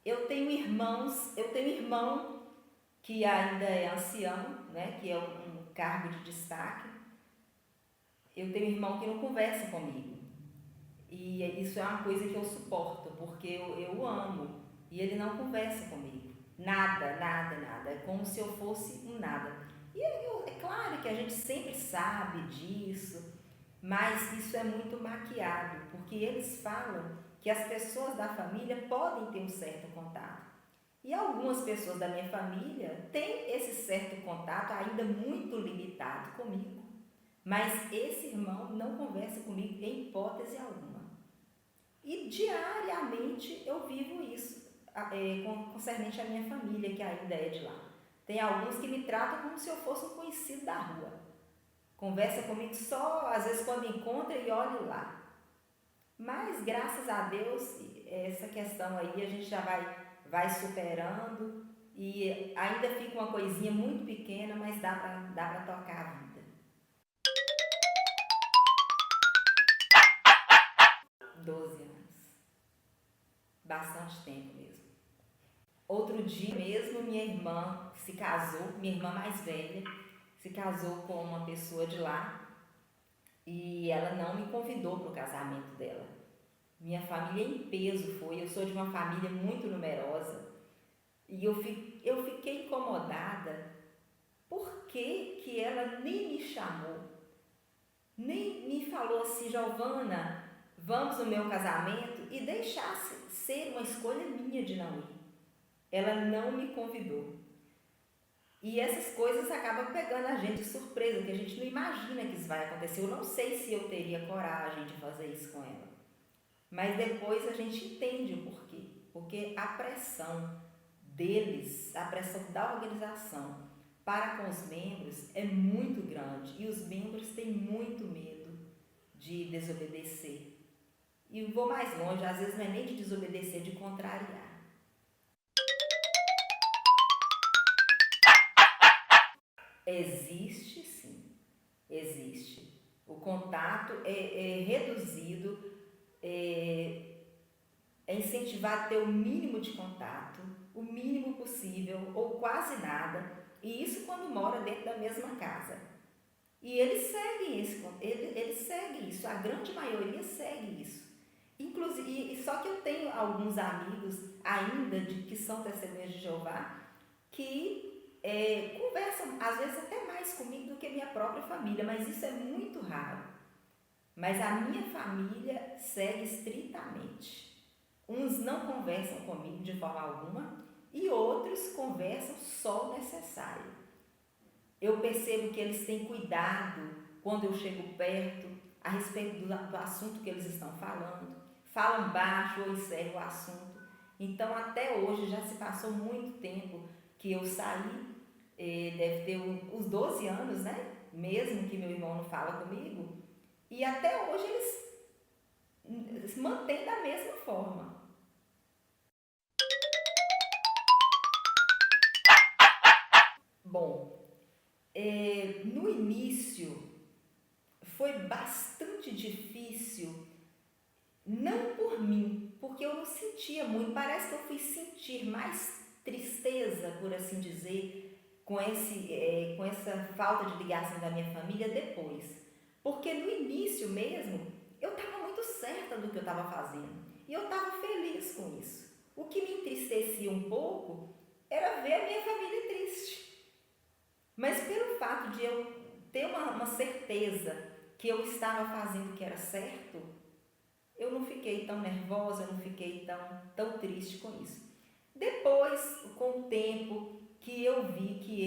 eu tenho irmão que ainda é ancião, né, que é um cargo de destaque. Eu tenho irmão que não conversa comigo. E isso é uma coisa que eu suporto, porque eu o amo. E ele não conversa comigo. Nada, nada, nada. É como se eu fosse um nada. É claro que a gente sempre sabe disso, mas isso é muito maquiado, porque eles falam que as pessoas da família podem ter um certo contato. E algumas pessoas da minha família têm esse certo contato ainda muito limitado comigo. Mas esse irmão não conversa comigo em hipótese alguma. E diariamente eu vivo isso, concernente à minha família, que ainda é de lá. Tem alguns que me tratam como se eu fosse um conhecido da rua. Conversa comigo só, às vezes, quando encontra e olha lá. Mas, graças a Deus, essa questão aí a gente já vai superando e ainda fica uma coisinha muito pequena, mas dá pra tocar a vida. 12 anos. Bastante tempo mesmo. Outro dia mesmo, minha irmã se casou, minha irmã mais velha, se casou com uma pessoa de lá e ela não me convidou para o casamento dela. Minha família em peso foi, eu sou de uma família muito numerosa e eu fiquei incomodada. Por que ela nem me chamou? Nem me falou assim, Giovana, vamos no meu casamento, e deixasse ser uma escolha minha de não ir. Ela não me convidou. E essas coisas acabam pegando a gente de surpresa, que a gente não imagina que isso vai acontecer. Eu não sei se eu teria coragem de fazer isso com ela. Mas depois a gente entende o porquê. Porque a pressão deles, a pressão da organização para com os membros é muito grande. E os membros têm muito medo de desobedecer. E vou mais longe, às vezes não é nem de desobedecer, é de contrariar. Existe sim, existe. O contato é reduzido, é incentivar a ter o mínimo de contato, o mínimo possível, ou quase nada, e isso quando mora dentro da mesma casa. E eles seguem eles seguem isso, a grande maioria segue isso. Inclusive, só que eu tenho alguns amigos ainda que são testemunhas de Jeová que conversam às vezes até mais comigo do que minha própria família, mas isso é muito raro. Mas a minha família segue estritamente. Uns não conversam comigo de forma alguma e outros conversam só o necessário. Eu percebo que eles têm cuidado quando eu chego perto a respeito do assunto que eles estão falando. Falam baixo ou encerram o assunto. Então, até hoje, já se passou muito tempo que eu saí, deve ter uns 12 anos, né? Mesmo que meu irmão não fala comigo. E até hoje eles se mantêm da mesma forma. Bom, no início foi bastante difícil, não por mim, porque eu não sentia muito, parece que eu fui sentir mais tristeza, por assim dizer, com essa falta de ligação da minha família depois. Porque no início mesmo, eu estava muito certa do que eu estava fazendo. E eu estava feliz com isso. O que me entristecia um pouco era ver a minha família triste. Mas pelo fato de eu ter uma certeza que eu estava fazendo o que era certo, eu não fiquei tão nervosa, eu não fiquei tão triste com isso. Depois, com o tempo, que eu vi que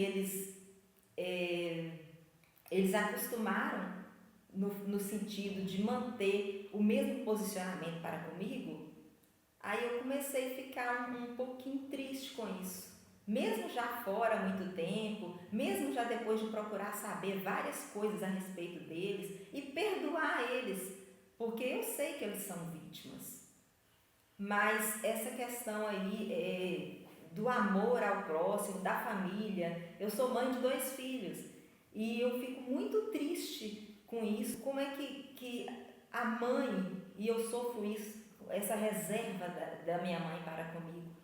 eles acostumaram no sentido de manter o mesmo posicionamento para comigo, aí eu comecei a ficar um pouquinho triste com isso. Mesmo já fora há muito tempo, mesmo já depois de procurar saber várias coisas a respeito deles e perdoar eles, porque eu sei que eles são vítimas. Mas essa questão aí do amor ao próximo, da família, eu sou mãe de 2 filhos e eu fico muito triste com isso. Como é que a mãe, e eu sofro isso, essa reserva da minha mãe para comigo,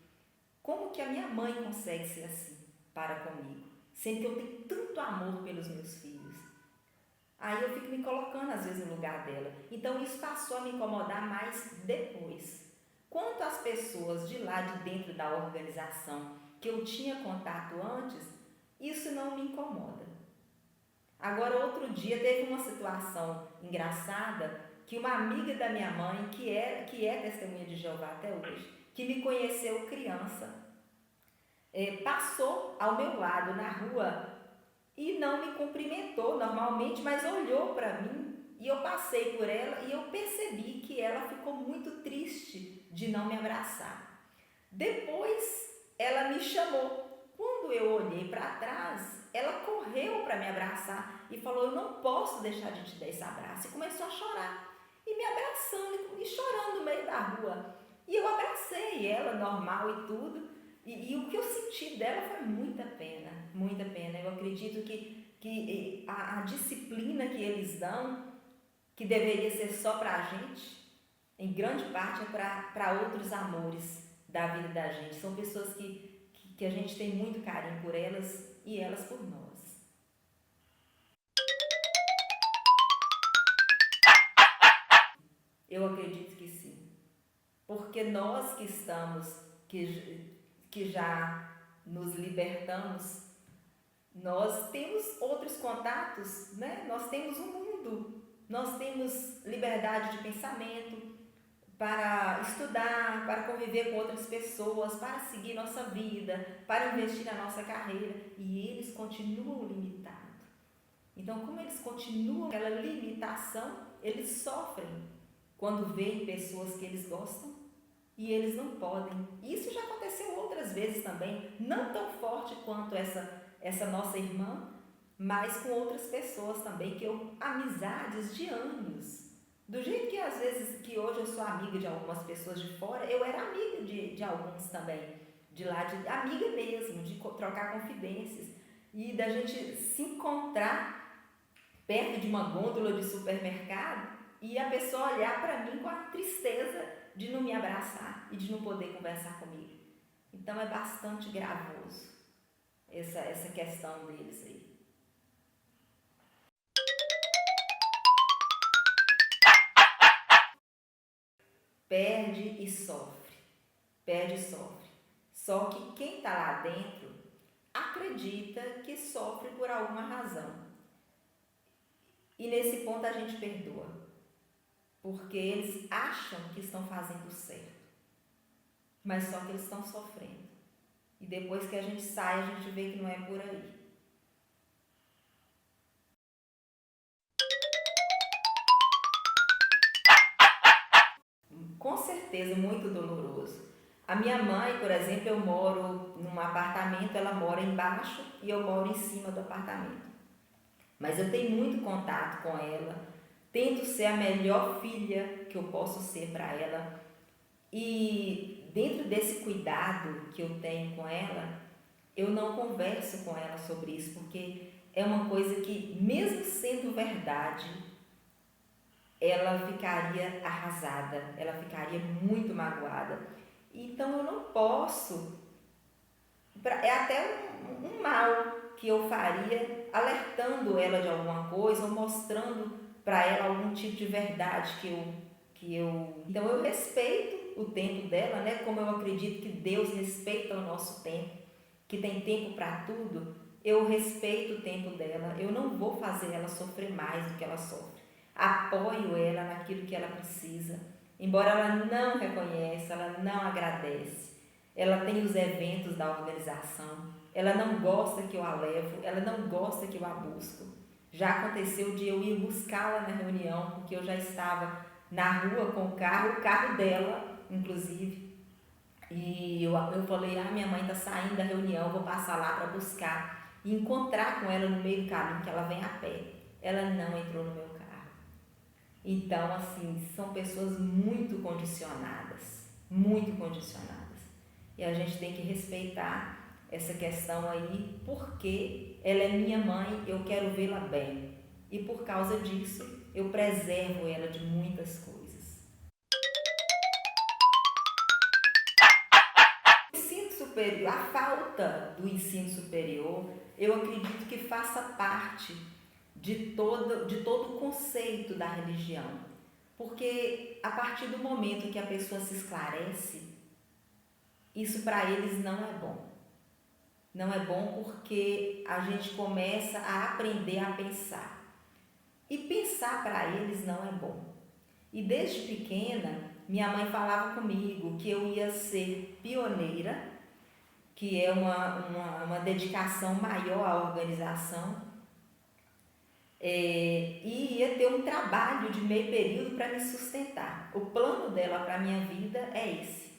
como que a minha mãe consegue ser assim para comigo, sendo que eu tenho tanto amor pelos meus filhos? Aí eu fico me colocando às vezes no lugar dela. Então isso passou a me incomodar mais depois. Quanto às pessoas de lá de dentro da organização que eu tinha contato antes, isso não me incomoda. Agora, outro dia teve uma situação engraçada que uma amiga da minha mãe, que é testemunha de Jeová até hoje, que me conheceu criança, passou ao meu lado na rua e não me cumprimentou normalmente, mas olhou para mim e eu passei por ela e eu percebi que ela ficou muito triste de não me abraçar. Depois ela me chamou. Quando eu olhei para trás, ela correu para me abraçar e falou: eu não posso deixar de te dar esse abraço. E começou a chorar. E me abraçando e chorando no meio da rua. E eu abracei ela, normal e tudo. E o que eu senti dela foi muita pena, muita pena. Eu acredito que a disciplina que eles dão, que deveria ser só para a gente, em grande parte é para outros amores da vida da gente. São pessoas que a gente tem muito carinho por elas e elas por nós. Eu acredito que sim. Porque nós que estamos, que já nos libertamos, nós temos outros contatos, né? Nós temos um mundo, nós temos liberdade de pensamento para estudar, para conviver com outras pessoas, para seguir nossa vida, para investir na nossa carreira, e eles continuam limitados. Então, como eles continuam aquela limitação, eles sofrem quando veem pessoas que eles gostam e eles não podem. Isso já aconteceu outras vezes também, não tão forte quanto essa nossa irmã, mas com outras pessoas também, amizades de anos. Do jeito que às vezes, que hoje eu sou amiga de algumas pessoas de fora, eu era amiga de alguns também, de lá, amiga mesmo, de trocar confidências e da gente se encontrar perto de uma gôndola de supermercado e a pessoa olhar para mim com a tristeza de não me abraçar e de não poder conversar comigo. Então é bastante gravoso essa questão deles aí. Perde e sofre, perde e sofre. Só que quem está lá dentro acredita que sofre por alguma razão. E nesse ponto a gente perdoa, porque eles acham que estão fazendo certo, mas só que eles estão sofrendo. E depois que a gente sai, a gente vê que não é por aí. Com certeza, muito doloroso. A minha mãe, por exemplo, eu moro num apartamento, ela mora embaixo e eu moro em cima do apartamento. Mas eu tenho muito contato com ela, tento ser a melhor filha que eu posso ser para ela. E dentro desse cuidado que eu tenho com ela, eu não converso com ela sobre isso, porque é uma coisa que, mesmo sendo verdade, ela ficaria arrasada, ela ficaria muito magoada. Então eu não posso, é até um mal que eu faria alertando ela de alguma coisa ou mostrando para ela algum tipo de verdade então eu respeito o tempo dela, né? Como eu acredito que Deus respeita o nosso tempo, que tem tempo para tudo, eu respeito o tempo dela, eu não vou fazer ela sofrer mais do que ela sofre. Apoio ela naquilo que ela precisa, embora ela não reconheça, ela não agradece. Ela tem os eventos da organização, ela não gosta que eu a levo, ela não gosta que eu a busco. Já aconteceu de eu ir buscá-la na reunião, porque eu já estava na rua com o carro dela, inclusive, e eu falei: minha mãe está saindo da reunião, vou passar lá para buscar e encontrar com ela no meio do caminho, que ela vem a pé. Ela não entrou no meu carro. Então, assim, são pessoas muito condicionadas, muito condicionadas. E a gente tem que respeitar essa questão aí, porque ela é minha mãe, eu quero vê-la bem. E por causa disso, eu preservo ela de muitas coisas. Me sinto superior, a falta do ensino superior, eu acredito que faça parte de todo o conceito da religião. Porque a partir do momento que a pessoa se esclarece, isso para eles não é bom. Não é bom porque a gente começa a aprender a pensar. E pensar para eles não é bom. E desde pequena, minha mãe falava comigo que eu ia ser pioneira, que é uma dedicação maior à organização, e ia ter um trabalho de meio período para me sustentar. O plano dela para a minha vida é esse.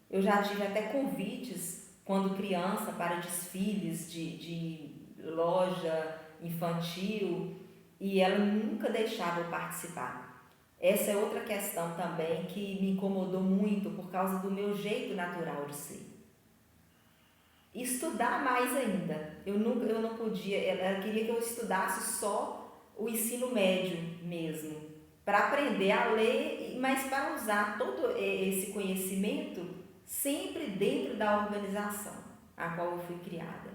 Eu já tive até convites, quando criança, para desfiles de loja infantil, e ela nunca deixava eu participar. Essa é outra questão também que me incomodou muito por causa do meu jeito natural de ser. Estudar mais ainda. Eu não podia, ela queria que eu estudasse só o ensino médio mesmo, para aprender a ler, mas para usar todo esse conhecimento sempre dentro da organização a qual eu fui criada.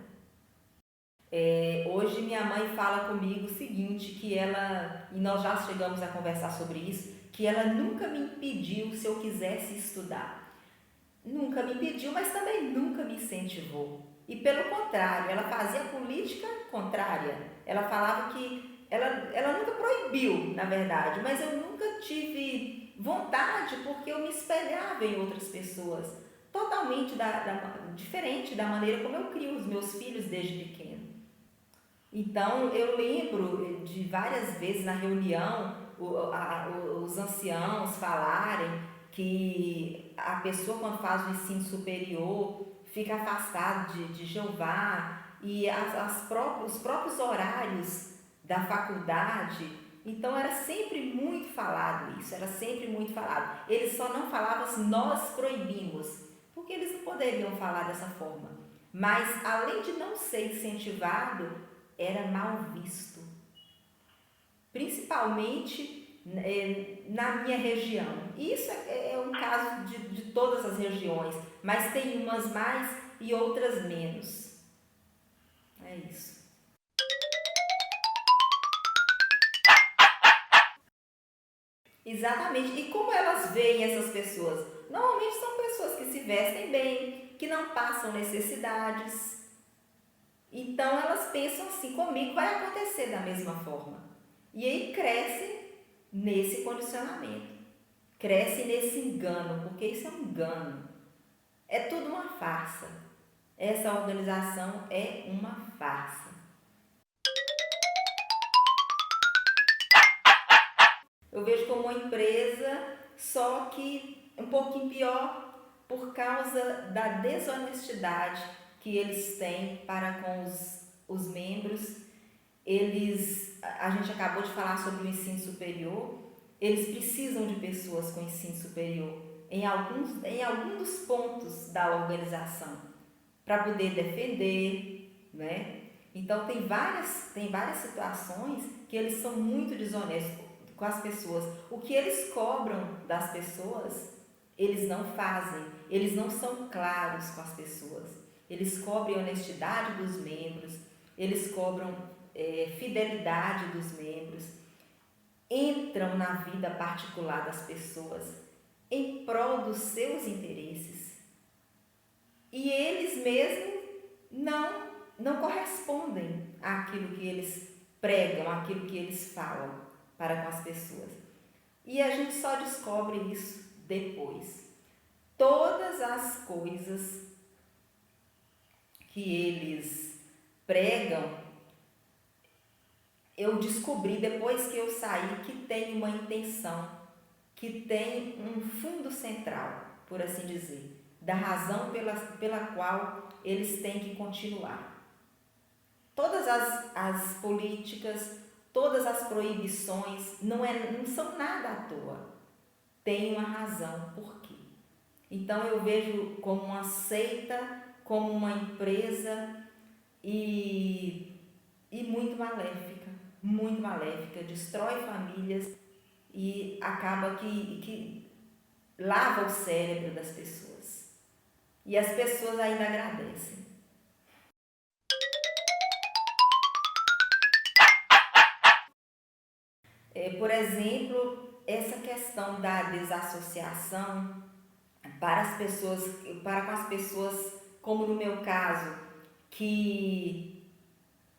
Hoje minha mãe fala comigo o seguinte, que ela, e nós já chegamos a conversar sobre isso, que ela nunca me impediu se eu quisesse estudar. Nunca me impediu, mas também nunca me incentivou. E pelo contrário, ela fazia política contrária. Ela falava que ela nunca proibiu, na verdade, mas eu nunca tive vontade porque eu me espelhava em outras pessoas, totalmente diferente da maneira como eu crio os meus filhos desde pequeno. Então eu lembro de várias vezes na reunião os anciãos falarem que a pessoa, quando faz o ensino superior, fica afastada de Jeová, e os próprios horários da faculdade. Então era sempre muito falado isso, era sempre muito falado. Eles só não falavam assim, nós proibimos, porque eles não poderiam falar dessa forma. Mas além de não ser incentivado, era mal visto. Principalmente na minha região. Isso é um caso de todas as regiões, mas tem umas mais e outras menos. É isso. Exatamente. E como elas veem essas pessoas? Normalmente são pessoas que se vestem bem, que não passam necessidades. Então elas pensam assim, comigo vai acontecer da mesma forma. E aí crescem nesse condicionamento. Crescem nesse engano, porque isso é um engano. É tudo uma farsa. Essa organização é uma farsa. Eu vejo como uma empresa, só que um pouquinho pior por causa da desonestidade que eles têm para com os membros. A gente acabou de falar sobre o ensino superior, eles precisam de pessoas com ensino superior em alguns dos pontos da organização para poder defender, né? Então tem várias situações que eles são muito desonestos com as pessoas. O que eles cobram das pessoas, eles não fazem, eles não são claros com as pessoas. Eles cobram honestidade dos membros, eles cobram fidelidade dos membros, entram na vida particular das pessoas em prol dos seus interesses. E eles mesmos não correspondem àquilo que eles pregam, àquilo que eles falam para com as pessoas. E a gente só descobre isso depois. Todas as coisas que eles pregam, eu descobri depois que eu saí que tem uma intenção, que tem um fundo central, por assim dizer, da razão pela qual eles têm que continuar. Todas as políticas, todas as proibições não são nada à toa. Tem uma razão por quê. Então eu vejo como uma seita, como uma empresa e muito maléfica, destrói famílias e acaba que lava o cérebro das pessoas. E as pessoas ainda agradecem. Por exemplo, essa questão da desassociação para as pessoas, para com as pessoas, como no meu caso, que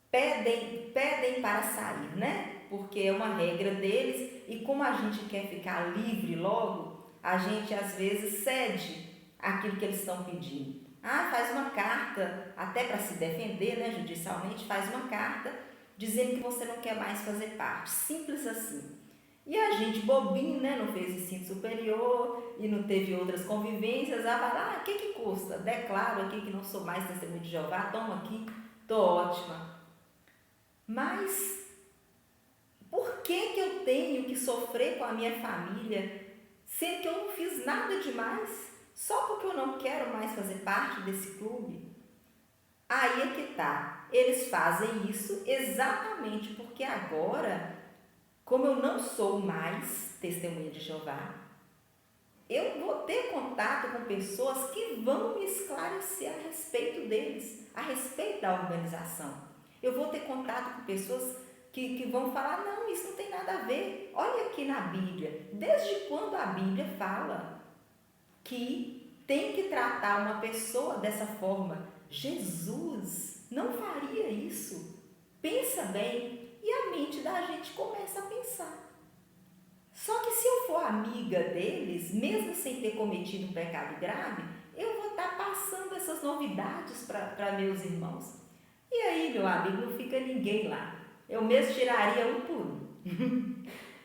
pedem para sair, né? Porque é uma regra deles e como a gente quer ficar livre logo, a gente às vezes cede aquilo que eles estão pedindo. Ah, faz uma carta, até para se defender, né, judicialmente, faz uma carta dizendo que você não quer mais fazer parte. Simples assim. E a gente bobinho, né, não fez ensino superior e não teve outras convivências, o que custa? Declaro aqui que não sou mais testemunha de Jeová, toma aqui, tô ótima. Mas por que eu tenho que sofrer com a minha família, sendo que eu não fiz nada demais, só porque eu não quero mais fazer parte desse clube? Aí é que tá, eles fazem isso exatamente porque agora, como eu não sou mais testemunha de Jeová, eu vou ter contato com pessoas que vão me esclarecer a respeito deles, a respeito da organização. Eu vou ter contato com pessoas que vão falar, não, isso não tem nada a ver. Olha aqui na Bíblia, desde quando a Bíblia fala que tem que tratar uma pessoa dessa forma? Jesus não faria isso. Pensa bem, e a mente da gente começa a pensar. Só que se eu for amiga deles, mesmo sem ter cometido um pecado grave, eu vou estar passando essas novidades para meus irmãos. E aí, meu amigo, não fica ninguém lá. Eu mesmo tiraria um por um.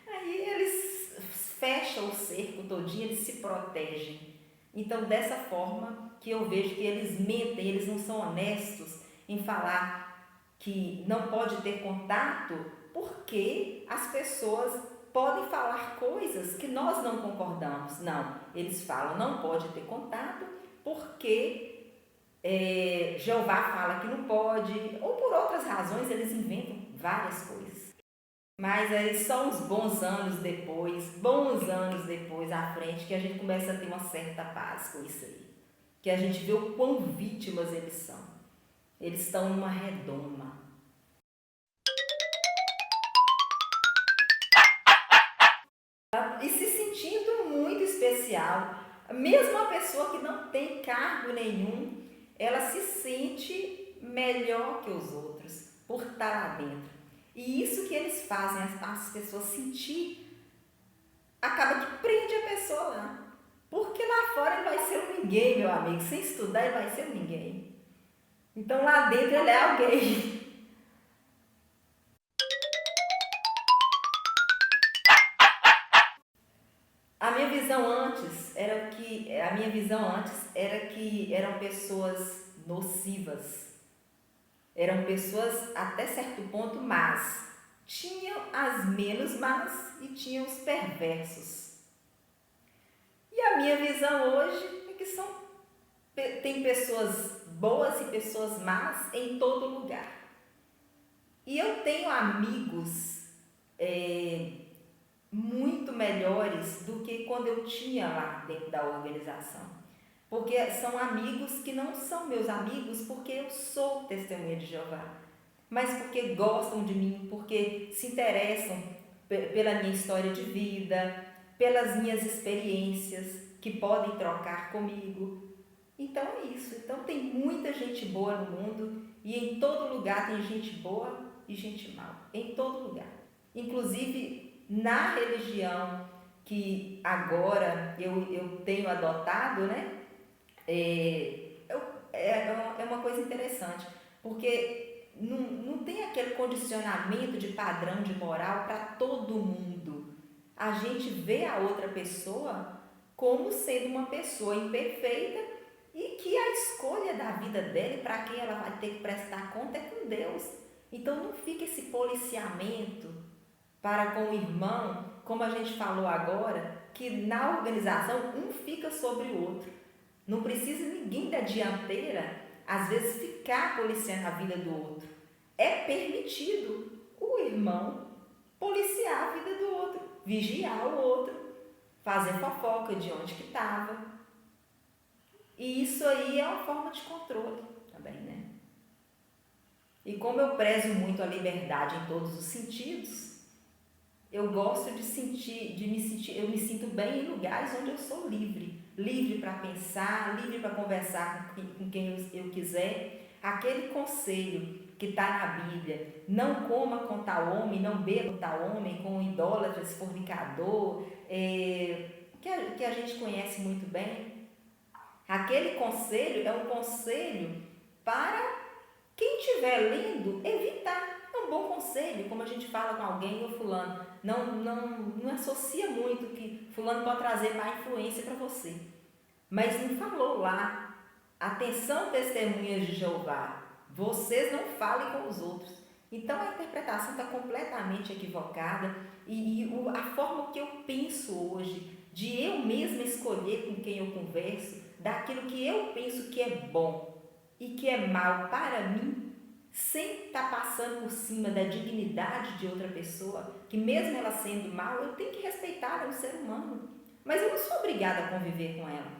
Aí eles fecham o cerco todinho, eles se protegem. Então, dessa forma que eu vejo que eles mentem, eles não são honestos em falar que não pode ter contato, porque as pessoas podem falar coisas que nós não concordamos. Não, eles falam não pode ter contato porque Jeová fala que não pode, ou por outras razões eles inventam várias coisas. Mas aí só uns bons anos depois à frente, que a gente começa a ter uma certa paz com isso aí. Que a gente vê o quão vítimas eles são. Eles estão numa redoma. E se sentindo muito especial. Mesmo a pessoa que não tem cargo nenhum, ela se sente melhor que os outros por estar lá dentro. E isso que eles fazem as pessoas sentir, acaba que prende a pessoa lá. Porque lá fora ele vai ser um ninguém, meu amigo. Sem estudar ele vai ser um ninguém. Então lá dentro ele é alguém. A minha visão antes era que eram pessoas nocivas. Eram pessoas até certo ponto más. Tinham as menos más e tinham os perversos. E a minha visão hoje é que tem pessoas boas e pessoas más em todo lugar. E eu tenho amigos muito melhores do que quando eu tinha lá dentro da organização. Porque são amigos que não são meus amigos porque eu sou testemunha de Jeová, mas porque gostam de mim, porque se interessam pela minha história de vida, pelas minhas experiências que podem trocar comigo. Então é isso. Então tem muita gente boa no mundo e em todo lugar tem gente boa e gente mal. Em todo lugar. Inclusive na religião que agora eu tenho adotado, né? É uma coisa interessante, porque não tem aquele condicionamento de padrão de moral para todo mundo. A gente vê a outra pessoa como sendo uma pessoa imperfeita e que a escolha da vida dela e para quem ela vai ter que prestar conta é com Deus. Então não fica esse policiamento para com o irmão, como a gente falou agora, que na organização um fica sobre o outro. Não precisa ninguém da dianteira, às vezes, ficar policiando a vida do outro. É permitido o irmão policiar a vida do outro, vigiar o outro, fazer fofoca de onde que estava. E isso aí é uma forma de controle também, né? E como eu prezo muito a liberdade em todos os sentidos, eu gosto eu me sinto bem em lugares onde eu sou livre. Livre para pensar, livre para conversar com quem eu quiser. Aquele conselho que está na Bíblia, não coma com tal homem, não beba com tal homem, com idólatras, fornicador, que a gente conhece muito bem. Aquele conselho é um conselho para quem estiver lendo, evitar. É um bom conselho, como a gente fala com alguém ou fulano. Não associa muito que fulano pode trazer má influência para você. Mas não falou lá, atenção testemunhas de Jeová, vocês não falem com os outros. Então a interpretação está completamente equivocada e a forma que eu penso hoje, de eu mesma escolher com quem eu converso, daquilo que eu penso que é bom e que é mal para mim, sem estar passando por cima da dignidade de outra pessoa, que mesmo ela sendo mal, eu tenho que respeitar, é um ser humano. Mas eu não sou obrigada a conviver com ela.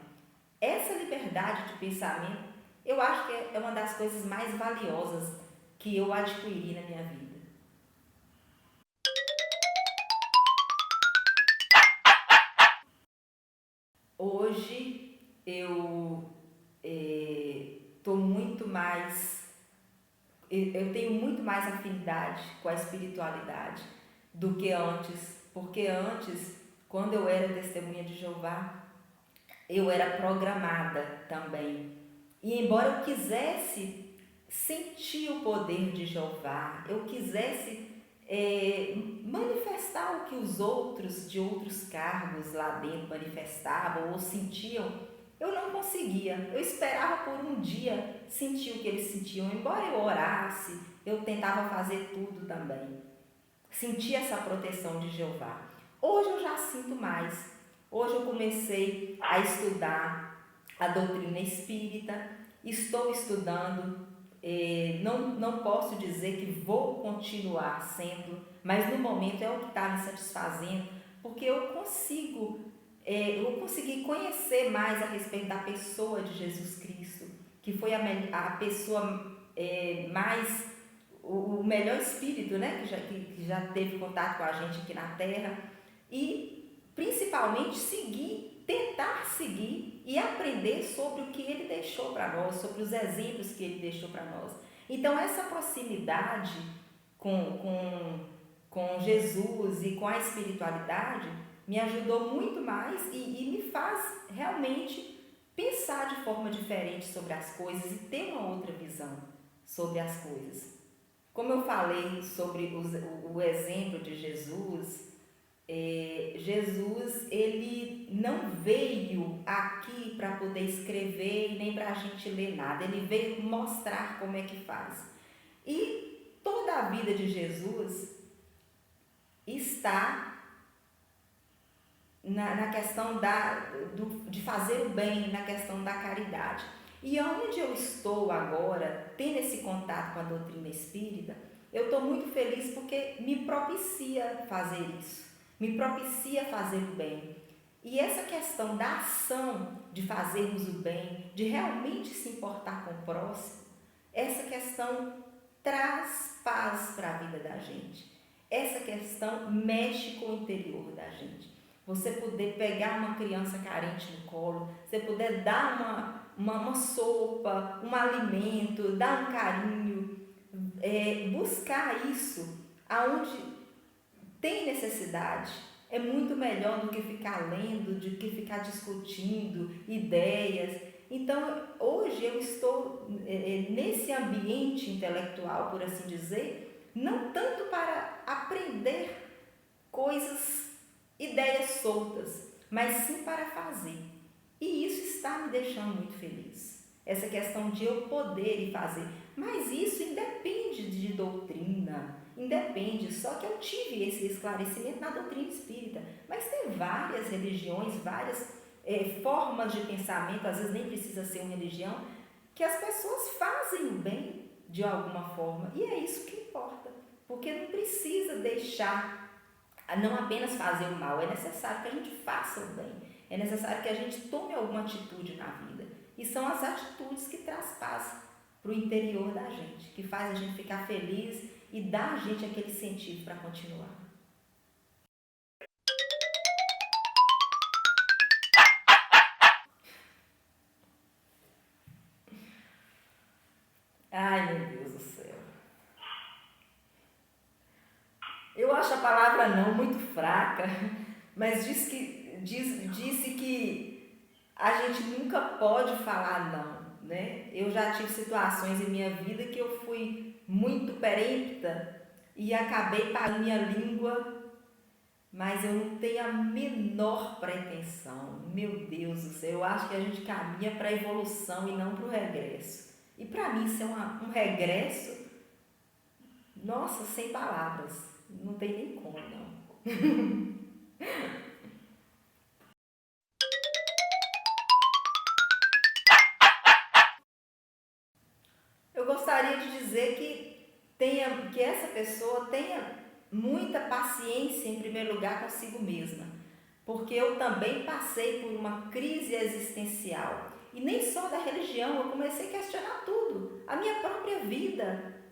Essa liberdade de pensamento, eu acho que é uma das coisas mais valiosas que eu adquiri na minha vida. Hoje eu estou muito mais, eu tenho muito mais afinidade com a espiritualidade do que antes, porque antes, quando eu era testemunha de Jeová, eu era programada também. E embora eu quisesse sentir o poder de Jeová, eu quisesse manifestar o que os outros de outros cargos lá dentro manifestavam ou sentiam, eu não conseguia. Eu esperava por um dia sentir o que eles sentiam. Embora eu orasse, eu tentava fazer tudo também. Sentia essa proteção de Jeová. Hoje eu já sinto mais. Hoje eu comecei a estudar a doutrina espírita, estou estudando, não posso dizer que vou continuar sendo, mas no momento é o que está me satisfazendo, porque eu consegui conhecer mais a respeito da pessoa de Jesus Cristo, que foi a pessoa mais o melhor espírito, né, que já teve contato com a gente aqui na Terra, e principalmente tentar seguir e aprender sobre o que ele deixou para nós, sobre os exemplos que ele deixou para nós. Então essa proximidade com Jesus e com a espiritualidade me ajudou muito mais e me faz realmente pensar de forma diferente sobre as coisas e ter uma outra visão sobre as coisas. Como eu falei sobre o exemplo de Jesus, Jesus ele não veio aqui para poder escrever e nem para a gente ler nada, ele veio mostrar como é que faz. E toda a vida de Jesus está na questão de fazer o bem, na questão da caridade. E onde eu estou agora, tendo esse contato com a doutrina espírita, eu estou muito feliz porque me propicia fazer isso, me propicia fazer o bem. E essa questão da ação de fazermos o bem, de realmente se importar com o próximo, essa questão traz paz para a vida da gente. Essa questão mexe com o interior da gente. Você poder pegar uma criança carente no colo, você poder dar uma sopa, um alimento, dar um carinho, buscar isso aonde tem necessidade, é muito melhor do que ficar lendo, do que ficar discutindo ideias. Então, hoje eu estou nesse ambiente intelectual, por assim dizer, não tanto para aprender coisas, ideias soltas, mas sim para fazer. E isso está me deixando muito feliz. Essa questão de eu poder ir fazer. Mas isso independe de doutrina, independe. Só que eu tive esse esclarecimento na doutrina espírita. Mas tem várias religiões, várias formas de pensamento, às vezes nem precisa ser uma religião, que as pessoas fazem o bem de alguma forma. E é isso que importa. Porque não precisa deixar não apenas fazer o mal, é necessário que a gente faça o bem, é necessário que a gente tome alguma atitude na vida. E são as atitudes que traz paz para o interior da gente, que faz a gente ficar feliz e dá a gente aquele incentivo para continuar. Ai, meu Deus do céu. Eu acho a palavra não muito fraca, mas disse que a gente nunca pode falar não, né? Eu já tive situações em minha vida que eu fui muito perempta e acabei parando minha língua, mas eu não tenho a menor pretensão. Meu Deus do céu, eu acho que a gente caminha para a evolução e não para o regresso. E para mim isso é um regresso, nossa, sem palavras. Não tem nem como, não. Eu gostaria de dizer que essa pessoa tenha muita paciência, em primeiro lugar, consigo mesma. Porque eu também passei por uma crise existencial. E nem só da religião, eu comecei a questionar tudo. A minha própria vida,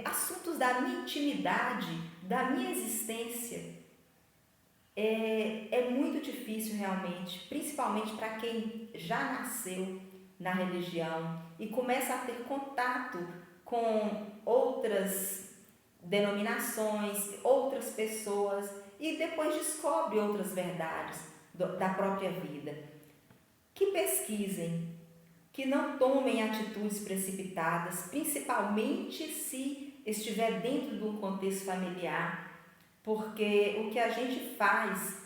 assuntos da minha intimidade, da minha existência. É muito difícil realmente, principalmente para quem já nasceu na religião e começa a ter contato com outras denominações, outras pessoas e depois descobre outras verdades da própria vida. Que pesquisem, que não tomem atitudes precipitadas, principalmente se estiver dentro de um contexto familiar, porque o que a gente faz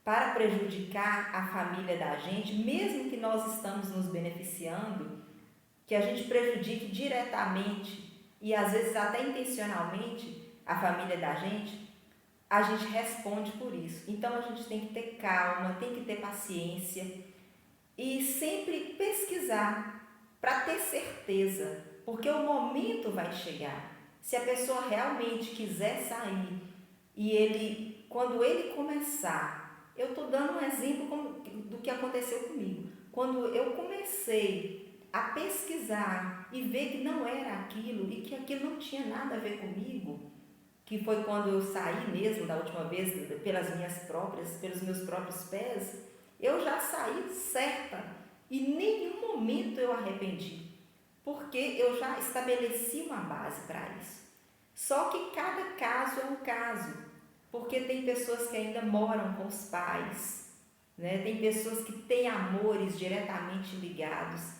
para prejudicar a família da gente, mesmo que nós estamos nos beneficiando, que a gente prejudique diretamente e às vezes até intencionalmente a família da gente, a gente responde por isso. Então a gente tem que ter calma, tem que ter paciência e sempre pesquisar para ter certeza, porque o momento vai chegar. Se a pessoa realmente quiser sair e quando ele começar, eu estou dando um exemplo do que aconteceu comigo. Quando eu comecei a pesquisar e ver que não era aquilo e que aquilo não tinha nada a ver comigo, que foi quando eu saí mesmo da última vez pelos meus próprios pés, eu já saí certa e em nenhum momento eu arrependi, porque eu já estabeleci uma base para isso. Só que cada caso é um caso, porque tem pessoas que ainda moram com os pais, né? Tem pessoas que têm amores diretamente ligados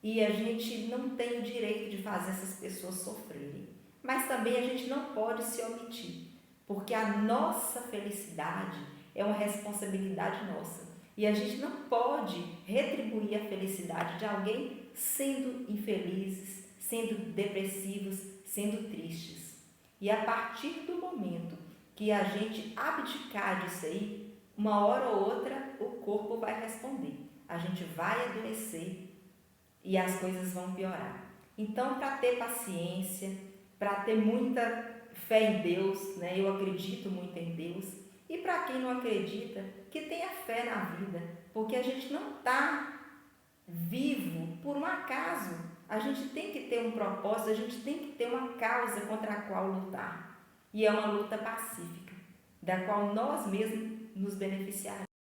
e a gente não tem o direito de fazer essas pessoas sofrerem. Mas também a gente não pode se omitir, porque a nossa felicidade é uma responsabilidade nossa. E a gente não pode retribuir a felicidade de alguém sendo infelizes, sendo depressivos, sendo tristes. E a partir do momento que a gente abdicar disso aí, uma hora ou outra o corpo vai responder. A gente vai adoecer e as coisas vão piorar. Então, para ter paciência, para ter muita fé em Deus, né? Eu acredito muito em Deus. E para quem não acredita, que tenha fé na vida, porque a gente não está vivo por um acaso. A gente tem que ter um propósito, a gente tem que ter uma causa contra a qual lutar. E é uma luta pacífica, da qual nós mesmos nos beneficiaremos.